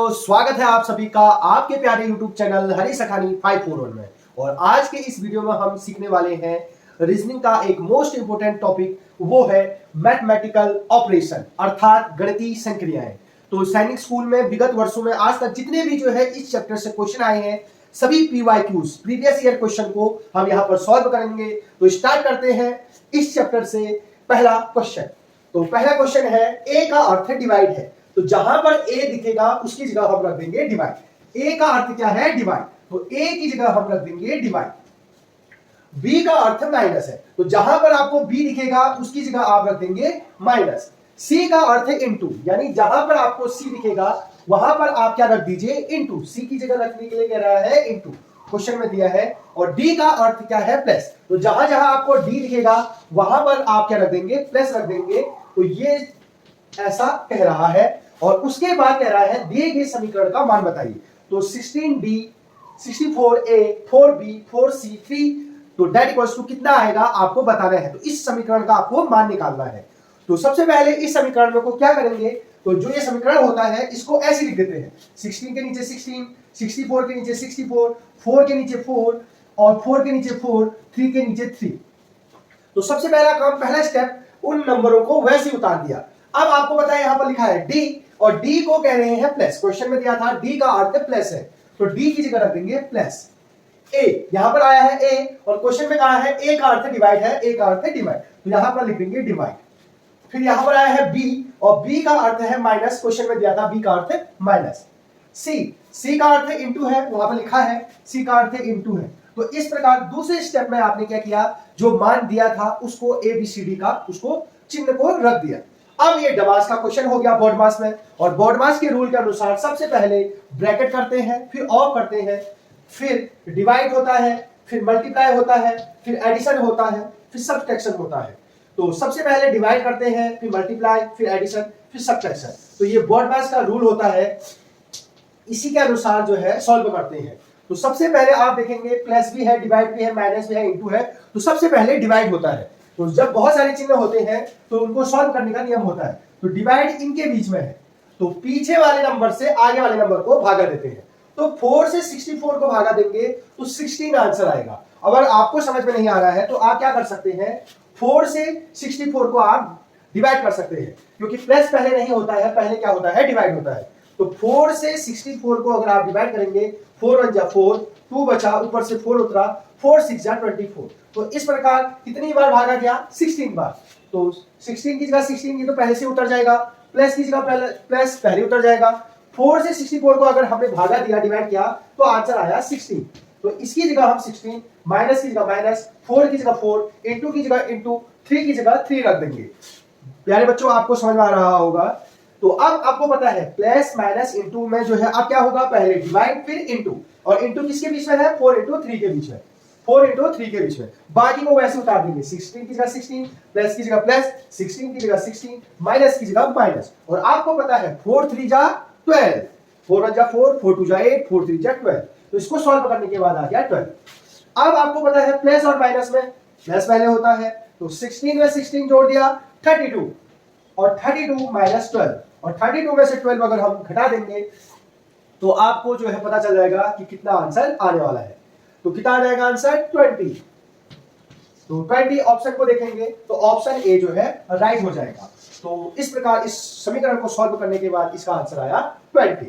बच्चों, स्वागत है आप सभी का आपके प्यारे YouTube चैनल हरी सखानी 541 में। और आज के इस वीडियो में हम सीखने वाले हैं रीजनिंग का एक मोस्ट इंपोर्टेंट टॉपिक, वो है मैथमेटिकल ऑपरेशन अर्थात गणितीय संक्रियाएं। तो सैनिक स्कूल में विगत वर्षों में आज तक जितने भी जो है इस चैप्टर से क्वेश्चन आए हैं, सभी PYQs प्रीवियस ईयर क्वेश्चन को हम यहाँ पर सॉल्व करेंगे। तो स्टार्ट करते हैं इस चैप्टर से। पहला क्वेश्चन, तो पहला क्वेश्चन है ए का अर्थ डिवाइड है। तो जहां पर ए दिखेगा उसकी जगह हम रख देंगे डिवाइड। ए का अर्थ क्या है? डिवाइड। तो ए की जगह हम रख देंगे डिवाइड। बी का अर्थ माइनस है, तो जहां पर आपको बी दिखेगा उसकी जगह आप रख देंगे माइनस। सी का अर्थ है इनटू, यानी जहां पर आपको सी दिखेगा वहां पर आप क्या रख दीजिए? इनटू। सी की जगह रखने के लिए कह रहा है इनटू, क्वेश्चन में दिया है। और डी का अर्थ क्या है? प्लस। तो जहां जहां आपको डी दिखेगा वहां पर आप क्या रख देंगे? प्लस रख देंगे। तो ये ऐसा कह रहा है। और उसके बाद कह रहा है दिए गए समीकरण का मान बताइए। तो 16D 64A 4B 4C 3, तो डेट इक्वल्स टू कितना आएगा आपको बताना है। तो इस समीकरण का आपको मान निकालना है। तो सबसे पहले इस समीकरण में को क्या करेंगे? तो जो ये समीकरण होता है इसको ऐसे लिख देते हैं, 16 के नीचे 16, 64 के नीचे 64, 4 के नीचे 4 और 4 के नीचे 4, 3 के नीचे 3। तो सबसे पहला काम, पहला स्टेप, उन नंबरों को वैसे ही उतार दिया। अब आपको पता है यहां पर लिखा है डी, और डी को कह रहे हैं प्लस। क्वेश्चन में दिया था डी का अर्थ प्लस है, तो डी की जगह रख देंगे प्लस। ए यहां पर आया है ए, और क्वेश्चन में कहा है ए का अर्थ डिवाइड है, ए का अर्थ डिवाइड, तो यहां पर लिख देंगे डिवाइड। फिर यहां पर आया है बी, और बी का अर्थ है माइनस, क्वेश्चन में दिया था बी का अर्थ माइनस। सी, सी का अर्थ इनटू है, वहां पर लिखा है सी का अर्थ इनटू है। तो इस प्रकार दूसरे स्टेप में आपने क्या किया? जो मान दिया था उसको ABCD का उसको चिन्ह को रख दिया। अब ये डमास का क्वेश्चन हो गया बोर्ड मास में, और बोर्ड मास के रूल के अनुसार सबसे पहले ब्रैकेट करते हैं, फिर ऑफ करते हैं, फिर डिवाइड होता है, फिर मल्टीप्लाई होता है, फिर एडिशन होता है, फिर सब्ट्रैक्शन होता है। तो सबसे पहले डिवाइड करते हैं, फिर मल्टीप्लाई, फिर एडिशन, फिर सब्ट्रैक्शन। तो ये बोर्ड मास का रूल होता है, इसी के अनुसार जो है सॉल्व करते हैं। तो सबसे पहले आप देखेंगे प्लस भी है, डिवाइड भी है, माइनस भी है, इनटू है। तो सबसे पहले डिवाइड होता है। तो जब बहुत सारे चिन्ह होते हैं तो उनको सॉल्व करने का नियम होता है। तो डिवाइड इनके बीच में है, तो पीछे वाले नंबर से आगे वाले नंबर को भागा देते हैं। तो 4 से 64 को भागा देंगे तो 16 आंसर आएगा। अगर आपको समझ में नहीं आ रहा है तो आप क्या कर सकते हैं? 4 से 64 को आप डिवाइड कर सकते हैं, क्योंकि प्लस पहले नहीं होता है, पहले क्या होता है? डिवाइड होता है। तो 4 से 64 को अगर आप डिवाइड करेंगे, 4 1 जा 4, 2 बचा, ऊपर से 4 उतरा, 4 6 जा 24। तो इस प्रकार कितनी बार भागा गया? 16 बार। तो 16 की जगह 16 की तो पहले से उतर जाएगा, प्लस की जगह प्लस पहले उतर जाएगा। 4 से 64 को अगर हमने भागा दिया, डिवाइड किया, तो आंसर आया 16। तो इसकी जगह हम 16, माइनस की जगह माइनस, 4 की जगह 4, इनटू की जगह इनटू, 3 की जगह 3 रख देंगे। प्यारे बच्चों, आपको समझ में आ रहा होगा। तो अब आपको पता है प्लस माइनस इनटू में जो है अब क्या होगा? पहले डिवाइड फिर इनटू, और इनटू किसके बीच में है? 4 इंटू 3 के बीच में, 4 इंटू 3 के बीच में। बाकी को वैसे उतार देंगे, 16 की जगह 16, प्लस की जगह प्लस, 16 की जगह 16, माइनस की जगह माइनस। और आपको पता है 4 3 जा 12, 4 1 जा 4, 4 2 जा 8, 4 3 जा 12। तो इसको सॉल्व करने के बाद आ गया 12। अब आपको पता है प्लस और माइनस में प्लस पहले होता है, तो 16 में 16 जोड़ दिया 32, और 32 माइनस 12, और 32 में से 12 अगर हम घटा देंगे तो आपको जो है पता चल जाएगा कि कितना आंसर आने वाला है। तो कितना आ जाएगा आंसर? 20। तो 20 ऑप्शन को देखेंगे तो ऑप्शन ए जो है राइट हो जाएगा। तो इस प्रकार इस समीकरण को सॉल्व करने के बाद इसका आंसर आया 20।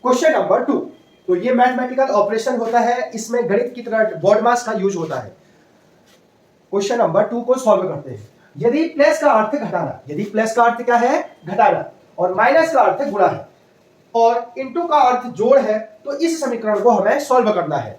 क्वेश्चन नंबर 2, तो ये मैथमेटिकल ऑपरेशन होता है, इसमें गणित की तरह बोर्ड मास का यूज होता है। क्वेश्चन नंबर 2 को सॉल्व करते हैं। यदि प्लस का अर्थ घटाना, यदि प्लस का अर्थ क्या है? घटाना, और माइनस का अर्थ गुणा है, और इनटू का अर्थ जोड़ है, तो इस समीकरण को हमें सॉल्व करना है।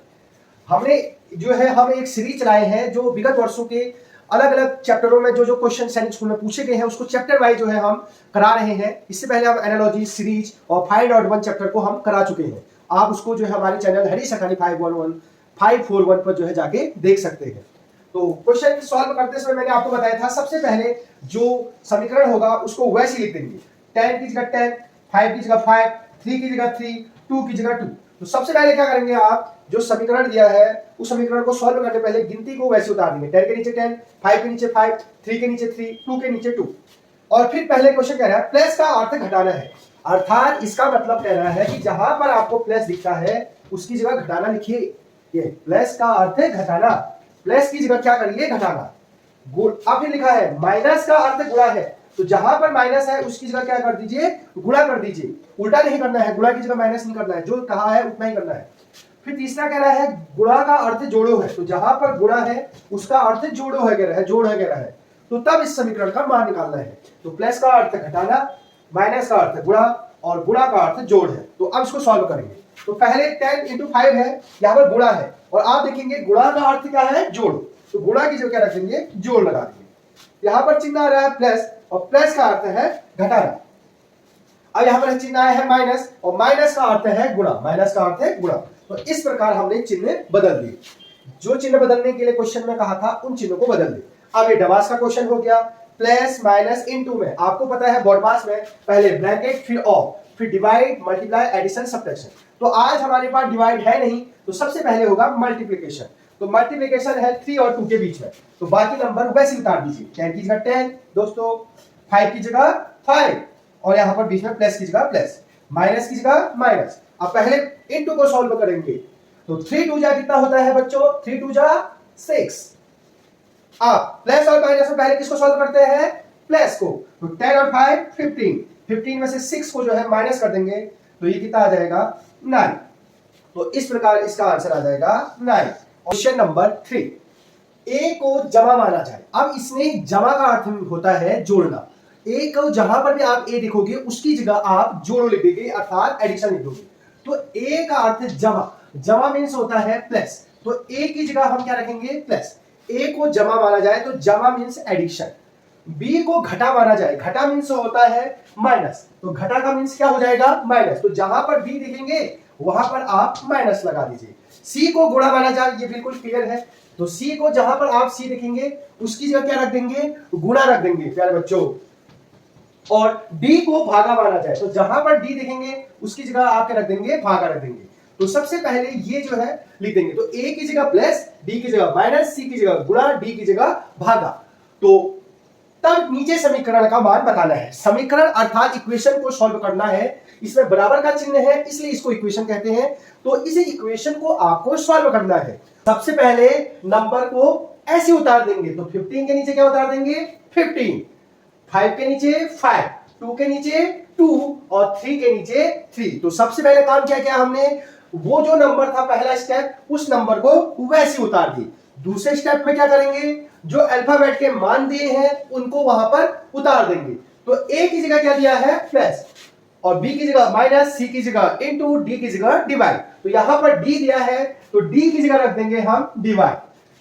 हमने जो है हम एक सीरीज चलाए हैं जो विगत वर्षों के अलग अलग चैप्टरों में जो जो क्वेश्चन सैनिक स्कूल में पूछे गए हैं उसको चैप्टर वाइज जो है हम करा रहे हैं। इससे पहले हम एनालॉजी सीरीज और फाइंड आउट 1 चैप्टर को हम करा चुके हैं। आप उसको जो है हमारे चैनल हरी सखानी 541 पर जो है जाके देख सकते हैं। तो क्वेश्चन सॉल्व करते समय मैंने आपको बताया था सबसे पहले जो समीकरण होगा उसको वैसे लिख देंगे, 10 की जगह 10, 5 की जगह 5, 3 की जगह 3, 2 की जगह 2। तो सबसे पहले क्या करेंगे? आप जो समीकरण दिया है उस समीकरण को सॉल्व करने पहले गिनती को वैसे उतार देंगे, 10 के नीचे 10, 5 के नीचे 5, 3 के नीचे 3, 2 के नीचे 2। और फिर पहले क्वेश्चन कह रहा है प्लस का अर्थ घटाना है। अर्थात इसका मतलब कह रहा है कि जहां पर आपको प्लस दिखता है उसकी जगह घटाना लिखिए। ये प्लस का अर्थ है घटाना, प्लस की जगह क्या करिए घटाना। अब फिर लिखा है माइनस का अर्थ गुणा है, तो जहां पर माइनस है उसकी जगह क्या कर दीजिए गुणा कर दीजिए। उल्टा नहीं करना है, गुणा की जगह माइनस नहीं करना है, जो कहा है उतना ही करना है। फिर तीसरा कह रहा है गुणा का अर्थ जोड़ो है, तो जहां पर गुणा है उसका अर्थ जोड़ो वगैरह है, जोड़ वगैरह है, तो तब इस समीकरण का मान निकालना है। तो प्लस का अर्थ घटाना, माइनस का अर्थ गुणा और गुणा का अर्थ जोड़ है। तो अब इसको सॉल्व करेंगे। तो पहले 10 × 5 है, यहाँ पर गुणा है, और आप देखेंगे गुणा का अर्थ क्या है जोड़, तो गुणा की जगह क्या रखेंगे जोड़ लगा देंगे। यहाँ पर चिन्ह आ रहा है प्लस, और प्लस का अर्थ है घटाना। अब यहाँ पर चिन्ह आया है माइनस, और माइनस का अर्थ है गुणा, माइनस का अर्थ है गुणा। तो इस प्रकार हमने चिन्ह बदल दिए। जो चिन्ह बदलने के लिए क्वेश्चन में कहा था उन चिन्हों को बदल दिए। अब ये डबास का क्वेश्चन हो गया। प्लस माइनस इनटू में आपको पता है बॉडमास में पहले ब्रैकेट फिर ऑफ, फिर डिवाइड मल्टीप्लाई एडिशन सब्ट्रैक्शन। तो आज हमारे पास डिवाइड है नहीं, तो सबसे पहले होगा मल्टीप्लिकेशन। तो मल्टीप्लिकेशन है 3 और 2 के बीच में, तो बाकी नंबर वैसे उतार दीजिए। 10 की जगह 10 दोस्तों, 5 की जगह 5, और यहां पर बीच में प्लस की जगह प्लस, माइनस की जगह माइनस। अब पहले इनटू को सॉल्व करेंगे, तो 3 2 जा कितना होता है बच्चों, 3 2 जा 6। आप प्लस और माइनस में पहले किसको सॉल्व करते हैं प्लस को, तो 10 और 5 15, 15 में से 6 को जो है माइनस कर देंगे, तो ये कितना आ जाएगा 9। तो इस प्रकार इसका आंसर आ जाएगा 9। क्वेश्चन नंबर 3, ए को जमा माना जाए। अब इसमें जमा का अर्थ होता है जोड़ना। ए को जहां पर भी आप ए देखोगे उसकी जगह आप जोड़ो लिख देंगे, अर्थात एडिशन लिख दोगे। तो ए का अर्थ जमा, जमा मीन्स होता है प्लस, तो ए की जगह हम क्या रखेंगे प्लस। ए को जमा माना जाए तो जमा मीन्स एडिशन। बी को घटा माना जाए, घटा मीन्स होता है माइनस, तो घटा का मीन्स क्या हो जाएगा माइनस। तो जहां पर बी दिखेंगे वहां पर आप माइनस लगा दीजिए। सी को गुणा माना जाए, ये बिल्कुल क्लियर है, तो सी को जहां पर आप सी देखेंगे उसकी जगह क्या रख देंगे गुणा रख देंगे प्यारे बच्चों। और डी को भागा माना जाए, तो जहां पर डी देखेंगे उसकी जगह आप क्या रख देंगे भागा रख देंगे। तो सबसे पहले ये जो है लिख देंगे, तो ए की जगह प्लस, डी की जगह माइनस, सी की जगह गुणा, डी की जगह भागा। तो तब नीचे समीकरण का मान बताना है। समीकरण अर्थात इक्वेशन को सॉल्व करना है, इसमें बराबर का चिन्ह है इसलिए इसको इक्वेशन कहते हैं। तो इस इक्वेशन को आपको सॉल्व करना है। सबसे पहले नंबर को ऐसे उतार देंगे, तो 15 के नीचे क्या उतार देंगे 15, 5 के नीचे 5, 2 के नीचे 2 और 3 के नीचे 3। तो सबसे पहले काम क्या किया हमने, वो जो नंबर था पहला स्टेप उस नंबर को वैसे उतार दी। दूसरे स्टेप में क्या करेंगे, जो अल्फाबेट के मान दिए हैं उनको वहां पर उतार देंगे। तो ए की जगह क्या दिया है प्लस, और बी की जगह माइनस, सी की जगह इनटू, डी की जगह डिवाइड। तो यहां पर डी दिया है तो डी की जगह रख देंगे हम डिवाइड।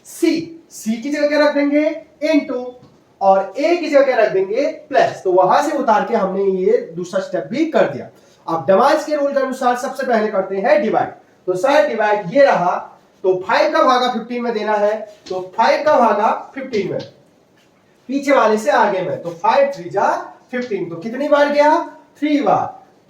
सी की जगह क्या रख देंगे इनटू, और ए की जगह क्या रख देंगे प्लस। तो वहां से उतार के हमने ये दूसरा स्टेप भी कर दिया। अब डिवाइड के रूल के अनुसार सबसे पहले करते हैं डिवाइड। तो सर डिवाइड ये रहा, तो 5 का भागा 15 में देना है, तो 5 का भागा 15 में, पीछे वाले से आगे में, तो 5 3 जा 15। तो कितनी बार गया 3 बार,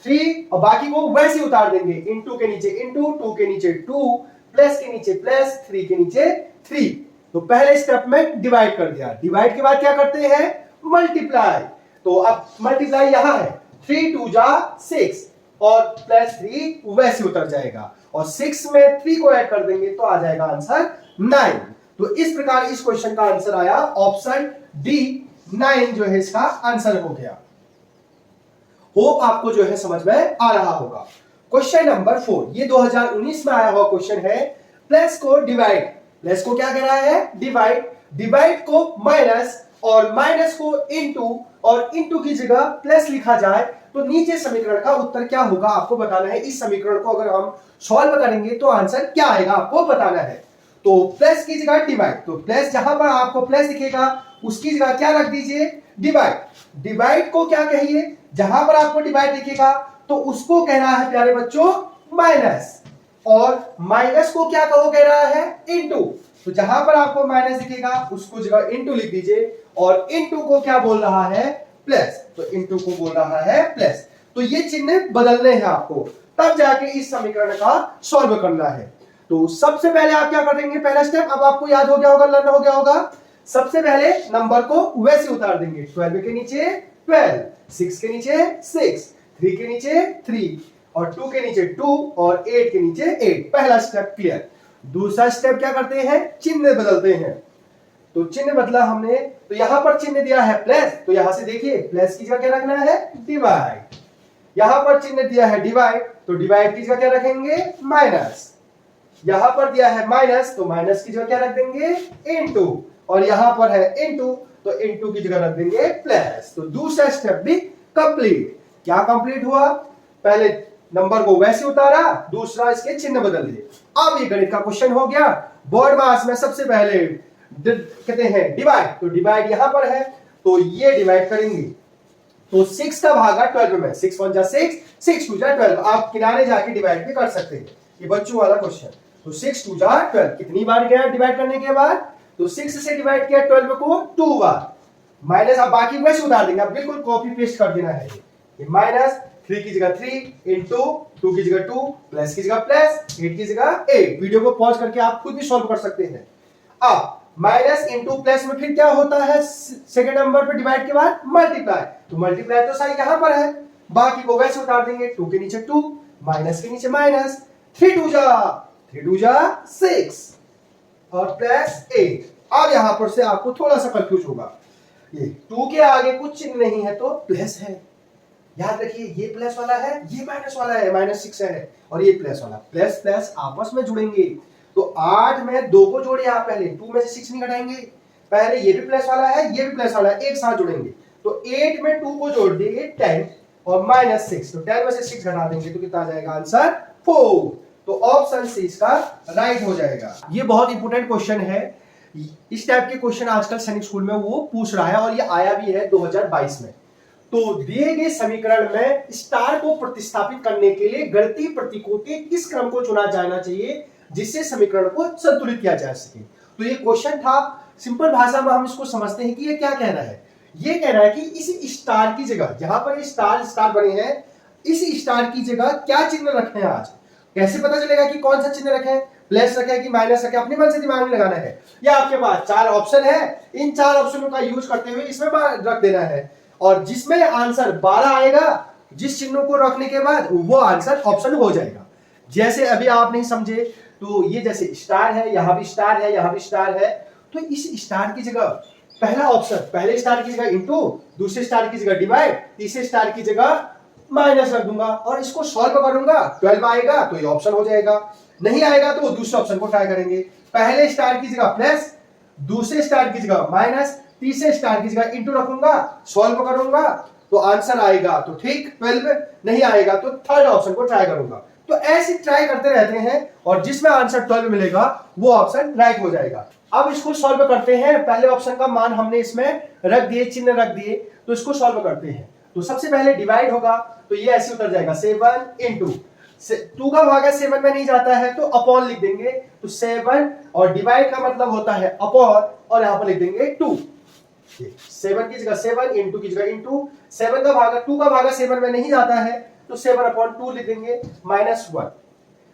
3, और बाकी को वैसे उतार देंगे, इनटू के नीचे इनटू, 2 के नीचे 2, प्लस के नीचे प्लस, 3 के नीचे 3। तो पहले स्टेप में डिवाइड कर दिया। डिवाइड के बाद क्या करते हैं मल्टीप्लाई। तो अब मल्टीप्लाई यहां है, 3 2 जा 6 और प्लस 3 वैसे उतर जाएगा, और 6 में 3 को ऐड कर देंगे तो आ जाएगा आंसर 9। तो इस प्रकार इस क्वेश्चन का आंसर आया ऑप्शन डी 9 जो है इसका आंसर हो गया। होप आपको जो है समझ में आ रहा होगा। क्वेश्चन नंबर 4, ये 2019 में आया हुआ क्वेश्चन है। प्लस को डिवाइड, प्लस को क्या कह रहा है डिवाइड, डिवाइड को माइनस और माइनस को इनटू, और इनटू की जगह प्लस लिखा जाए तो नीचे समीकरण का उत्तर क्या होगा आपको बताना है। इस समीकरण को अगर हम सॉल्व करेंगे तो आंसर क्या आएगा आपको बताना है। तो प्लस की जगह डिवाइड, तो प्लस जहां पर आपको प्लस दिखेगा उसकी जगह क्या रख दीजिए डिवाइड। डिवाइड को क्या कहिए, जहां पर आपको डिवाइड दिखेगा तो उसको कह रहा है प्यारे बच्चों माइनस, और माइनस को क्या कहो कह रहा है इनटू। तो जहां पर आपको माइनस दिखेगा उसको जगह इनटू लिख दीजिए, और इनटू को क्या बोल रहा है प्लस, तो इनटू को बोल रहा है प्लस। तो ये चिन्ह बदलने हैं आपको, तब जाके इस समीकरण का सॉल्व करना है। तो सबसे पहले आप क्या करेंगे, पहला स्टेप अब आपको याद हो गया होगा, लर्न हो गया होगा। सबसे पहले नंबर को वैसे उतार देंगे, 12 के नीचे 12, 6 के नीचे 6, 3 के नीचे 3 और 2 के नीचे 2 और 8 के नीचे 8। पहला स्टेप क्लियर। दूसरा स्टेप क्या करते हैं, चिन्ह बदलते हैं। तो चिन्ह बदला हमने, तो यहां पर चिन्ह दिया है प्लस, तो यहां से देखिए प्लस की जगह क्या रखना है, डिवाइड। यहां पर चिन्ह दिया है डिवाइड, तो डिवाइड की जगह क्या रखेंगे, माइनस। यहां पर दिया है माइनस, तो माइनस की जगह क्या रख देंगे, इनटू। और यहां पर है इनटू, तो इनटू की जगह रख देंगे प्लस। तो दूसरा स्टेप भी कंप्लीट। क्या कंप्लीट हुआ, पहले नंबर को वैसे उतारा, दूसरा इसके चिन्ह बदल दिए। अब ये गणित का क्वेश्चन हो गया। बोर्ड मास में सबसे पहले कहते हैं डिवाइड, तो डिवाइड यहां पर है, तो ये डिवाइड करेंगे, तो 6 का भागा 12 में, 6 1 जा 6, 6 2 जा 12। आप किनारे जाके डिवाइड भी कर सकते हैं, ये बच्चों वाला क्वेश्चन। तो 6 2 जा 12 कितनी बार गया डिवाइड करने के बाद, तो 6 से डिवाइड किया 12 को 2 बार, माइनस आप बाकी वैसे उतार देंगे, आप बिल्कुल कॉपी पेस्ट कर देना है। ये माइनस 3 की जगह 3 इंटू 2 की जगह 2 प्लस की जगह प्लस 8 की जगह 8। वीडियो को पॉज करके आप खुद भी सॉल्व कर सकते हैं। अब माइनस इंटू प्लस में फिर क्या होता है, सेकंड नंबर पे डिवाइड के बाद मल्टीप्लाई, तो मल्टीप्लाई तो साइन यहां पर है, बाकी को वैसे उतार देंगे। 2 के नीचे 2 माइनस के नीचे माइनस, 3 2 जा 6 और प्लस 8। अब यहां पर से आपको थोड़ा सा कंफ्यूज होगा, ये 2 के आगे कुछ चिन्ह नहीं है तो प्लस है, याद रखिए ये प्लस वाला है, ये माइनस वाला है, -6 है, और ये प्लस वाला, प्लस प्लस आपस में जुड़ेंगे। तो 8 में 2 को जोड़िए आप, पहले 2 में से 6 नहीं घटाएंगे, पहले ये भी प्लस वाला है, ये भी प्लस वाला है, एक साथ जोड़ेंगे। तो 8 में 2 को जोड़ दिए 10 और -6, तो 10 में से 6 घटा देंगे तो कितना आ जाएगा आंसर 4। तो ऑप्शन सी इसका राइट हो जाएगा। ये बहुत इंपॉर्टेंट क्वेश्चन है, इस टाइप के क्वेश्चन आजकल सैनिक स्कूल में वो पूछ रहा है, और ये आया भी है 2022 में। तो दिए गए समीकरण में स्टार को प्रतिस्थापित करने के लिए गणितीय प्रतीकों के किस क्रम को चुना जाना चाहिए जिससे समीकरण को संतुलित किया जा सके। तो ये क्वेश्चन था, सिंपल भाषा में हम इसको समझते हैं कि ये क्या कह रहा है। ये कह रहा है कि इस स्टार की जगह, जहां पर ये स्टार स्टार बने हैं, इस स्टार की जगह क्या चिन्ह रखें आज। कैसे पता चलेगा कि कौन सा चिन्ह रखें, प्लस रखें कि माइनस रखें, अपने मन से दिमाग में लगाना है। या आपके पास 4 ऑप्शन है, इन 4 ऑप्शनों का यूज करते हुए इसमें रख देना है, और जिसमें आंसर 12 आएगा, जिस चिन्हों को रखने के बाद वो आंसर ऑप्शन हो जाएगा। जैसे अभी आप नहीं समझे, तो ये जैसे स्टार है, यहां भी स्टार है, यहां भी स्टार है, तो इस स्टार की जगह पहला ऑप्शन, पहले स्टार की जगह इंटू, दूसरे स्टार की जगह डिवाइड, तीसरे स्टार की जगह माइनस रख दूंगा, और इसको सॉल्व करूंगा, 12 आएगा तो ये ऑप्शन हो जाएगा। नहीं आएगा तो दूसरे ऑप्शन को ट्राई करेंगे, पहले स्टार की जगह प्लस, दूसरे स्टार की जगह माइनस, तीसरे स्टार की जगह इंटू रखूंगा, सॉल्व करूंगा तो आंसर आएगा तो ठीक 12, नहीं आएगा तो थर्ड ऑप्शन को ट्राई करूंगा। तो ऐसे ट्राई करते रहते हैं, और जिसमें आंसर 12 मिलेगा वो ऑप्शन राइट हो जाएगा। अब इसको सॉल्व करते हैं, पहले ऑप्शन का मान हमने इसमें रख दिए, चिन्ह रख दिए, तो इसको सॉल्व करते हैं। तो सबसे पहले डिवाइड होगा, तो ये ऐसे उतर जाएगा 7 इंटू 2 का भागा 7 में नहीं जाता है तो अपॉन लिख देंगे, तो 7, और डिवाइड का मतलब होता है अपॉन, और यहां पर लिख देंगे 2। 7 की जगह 7, इंटू की जगह इंटू, 7 का भागा 2 का भागा 7 में नहीं जाता है तो 7/2 लिख देंगे, -1।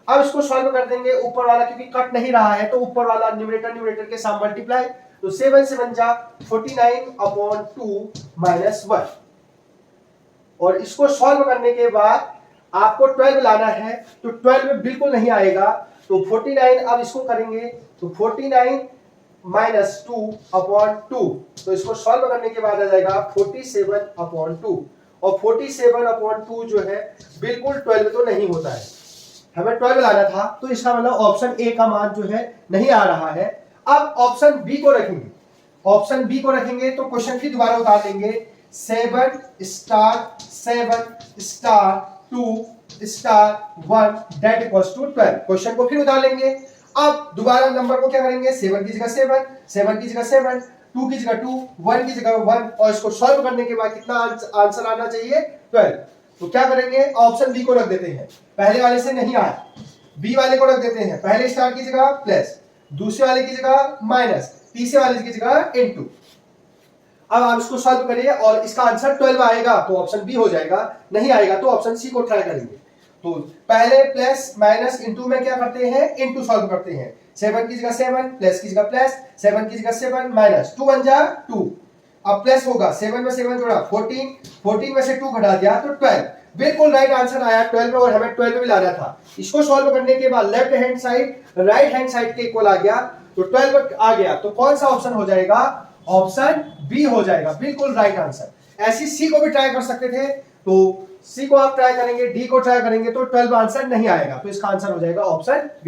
अब इसको सॉल्व कर देंगे, ऊपर वाला क्योंकि कट नहीं रहा है तो ऊपर वाला न्यूमरेटर के साथ मल्टीप्लाई, तो 7 से 1 जा 49/2 -1। और इसको सॉल्व करने के बाद आपको 12 लाना है, तो 12 बिल्कुल नहीं आएगा, तो 49, अब इसको करेंगे तो 49 -2/2, तो इसको सॉल्व करने के बाद आ जाएगा 47/2, और 47/2 जो है बिल्कुल 12 तो नहीं होता है, हमें 12 लाना था, तो इसका मतलब ऑप्शन ए का मान जो है नहीं आ रहा है। अब ऑप्शन बी को रखेंगे, ऑप्शन बी को रखेंगे तो क्वेश्चन की दोबारा उतार देंगे, 7 star 7 star 2 star 1 that equals to 12। Question को फिर उतार लेंगे, अब दोबारा नंबर को क्या करेंगे, 7 की जगह 7, 7 की जगह 7, 2 की जगह 2, 1 की जगह 1, और इसको सॉल्व करने के बाद कितना आंसर आना चाहिए 12। तो क्या करेंगे, ऑप्शन बी को रख देते हैं, पहले वाले से नहीं आया, बी वाले को रख देते हैं, पहले स्टार की जगह प्लस, दूसरे वाले की जगह माइनस, तीसरे वाले की जगह इनटू। अब आप इसको सॉल्व करिए और इसका आंसर 12 आएगा तो ऑप्शन बी हो जाएगा, नहीं आएगा तो ऑप्शन सी को ट्राई करेंगे। तो पहले प्लस माइनस इनटू में क्या करते हैं, इनटू सॉल्व करते हैं, 7 की जगह 7, प्लस की जगह प्लस, 7 की जगह 7 माइनस, 2 1 जा 2। अब प्लस होगा, 7 में 7 जोड़ा 14, 14 में से 2 घटा दिया तो 12। बिल्कुल राइट आंसर आया 12 में, और हमें 12 में लाना था। इसको सॉल्व करने के बाद left hand side right hand side के इक्वल आ गया, तो 12 आ गया। तो कौन सा ऑप्शन हो जाएगा? ऑप्शन बी हो जाएगा, बिल्कुल राइट आंसर। ऐसी सी को भी ट्राई कर सकते थे, तो सी को आप ट्राई करेंगे, डी को ट्राई करेंगे तो 12 आंसर नहीं आएगा, तो इसका आंसर हो जाएगा ऑप्शन बी।